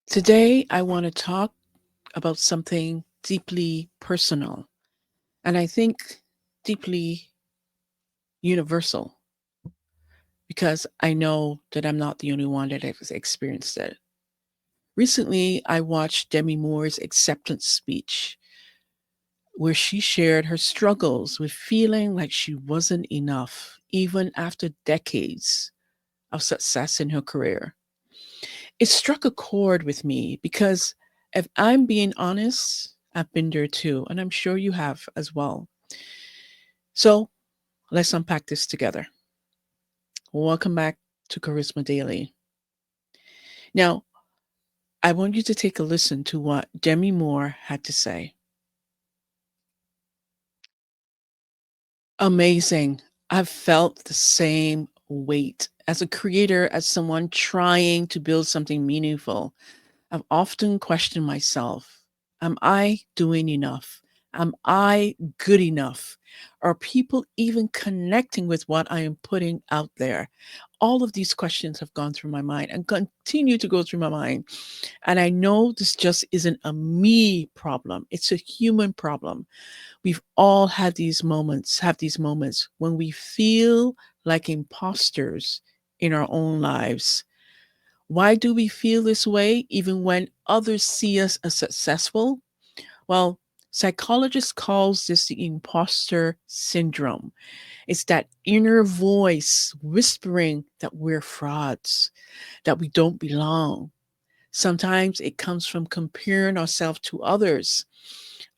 Today, I want to talk about something deeply personal and I think deeply universal because I know that I'm not the only one that has experienced it. Recently, I watched Demi Moore's acceptance speech where she shared her struggles with feeling like she wasn't enough, even after decades of success in her career. It struck a chord with me because if I'm being honest, I've been there too, and I'm sure you have as well. So let's unpack this together. Welcome back to Kharisma Daily. Now, I want you to take a listen to what Demi Moore had to say. Amazing. I've felt the same weight. As a creator, as someone trying to build something meaningful, I've often questioned myself. Am I doing enough? Am I good enough? Are people even connecting with what I am putting out there? All of these questions have gone through my mind and continue to go through my mind. And I know this just isn't a me problem, it's a human problem. We've all had these moments, have these moments when we feel like imposters in our own lives. Why do we feel this way even when others see us as successful? Well, psychologists calls this the imposter syndrome. It's that inner voice whispering that we're frauds, that we don't belong. Sometimes it comes from comparing ourselves to others.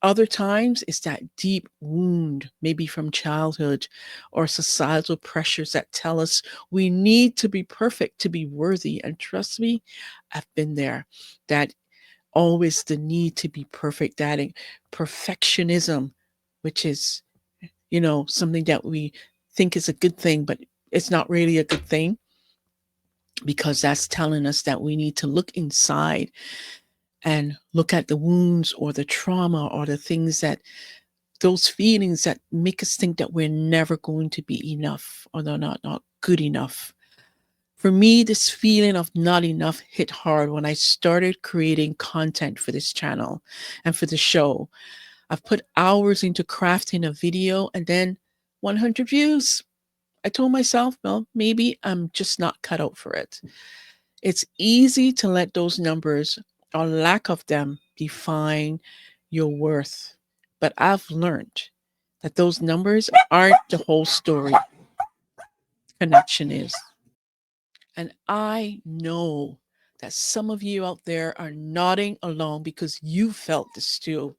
Other times it's that deep wound, maybe from childhood or societal pressures that tell us we need to be perfect to be worthy. And trust me, I've been there. That always the need to be perfect, perfectionism, which is, something that we think is a good thing, but it's not really a good thing because that's telling us that we need to look inside and look at the wounds or the trauma or the things that those feelings that make us think that we're never going to be enough or they're not good enough. For me, this feeling of not enough hit hard when I started creating content for this channel and for the show. I've put hours into crafting a video and then 100 views. I told myself, well, maybe I'm just not cut out for it. It's easy to let those numbers or lack of them define your worth. But I've learned that those numbers aren't the whole story. Connection is. And I know that some of you out there are nodding along because you felt this too.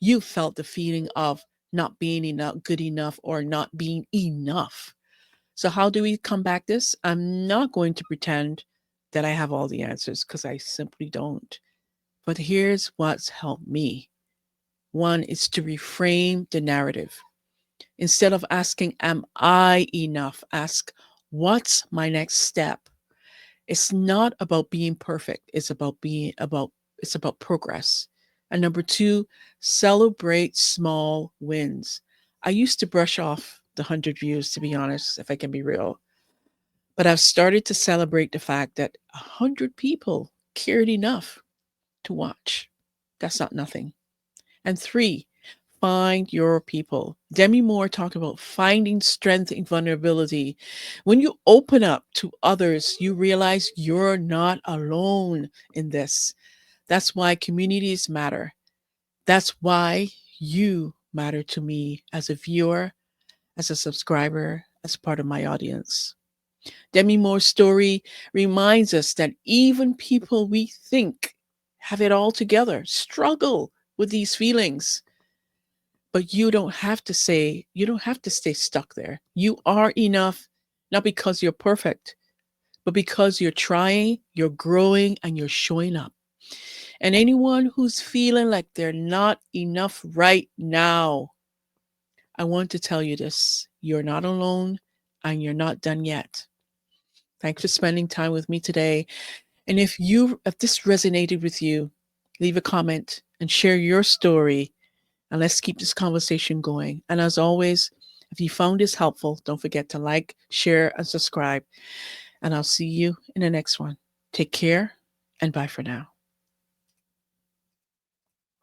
You felt the feeling of not being enough, good enough, or not being enough. So, how do we combat this? I'm not going to pretend that I have all the answers because I simply don't. But here's what's helped me. One is to reframe the narrative. Instead of asking, am I enough? Ask, what's my next step? It's not about being perfect. It's about progress. And number two, celebrate small wins. I used to brush off the 100 views, to be honest, if I can be real. But I've started to celebrate the fact that 100 people cared enough to watch. That's not nothing. And three, find your people. Demi Moore talked about finding strength in vulnerability. When you open up to others, you realize you're not alone in this. That's why communities matter. That's why you matter to me as a viewer, as a subscriber, as part of my audience. Demi Moore's story reminds us that even people we think have it all together struggle with these feelings. But you don't have to stay stuck there. You are enough, not because you're perfect, but because you're trying, you're growing, and you're showing up. And anyone who's feeling like they're not enough right now, I want to tell you this: you're not alone and you're not done yet. Thanks for spending time with me today. And if this resonated with you, leave a comment and share your story and let's keep this conversation going. And as always, if you found this helpful, don't forget to like, share, and subscribe. And I'll see you in the next one. Take care and bye for now.